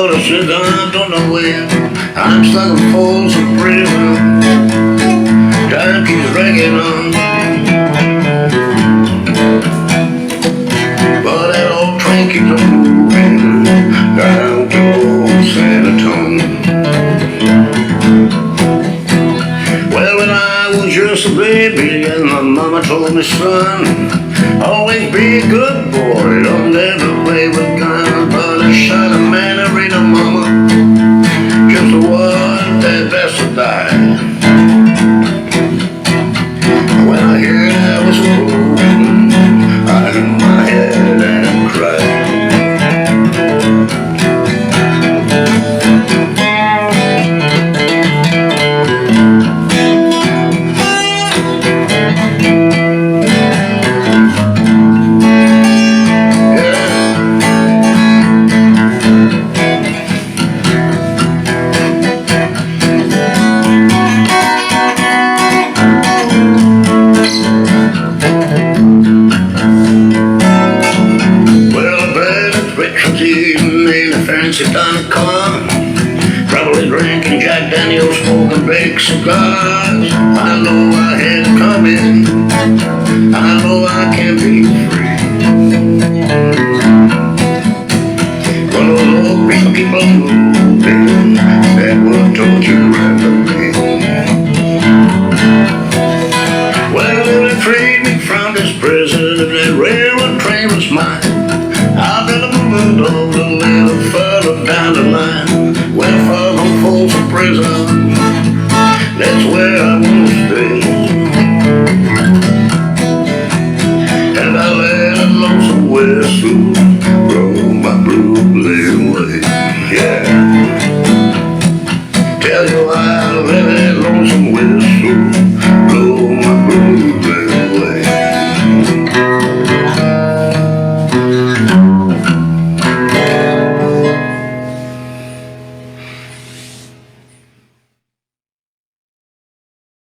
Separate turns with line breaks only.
gonna sit down, I don't know when. I'm stuck in Folsom prison. Time keeps dragging on. But that old train keeps on moving down to old San Antonio. Well, when I was just a baby and my mama told me, son, always be a good boy, don't never play with guns. But I shot a man and read a mama, just the one that best to die. When I hear that was broken, I hung my head and cried. In a fancy kind of car, probably drinking Jack Daniels, smoking big cigars. I know I had it coming, I know I can't be free. Well, those old green people moving, that would torture me. Well, if they freed me from this prison, if that railroad train was mine, I'd better move over a little further down the line. Well, far from Folsom prison, that's where I wanna stay. And I let a lonesome whistle roll my blues away. Yeah, tell you I let that lonesome whistle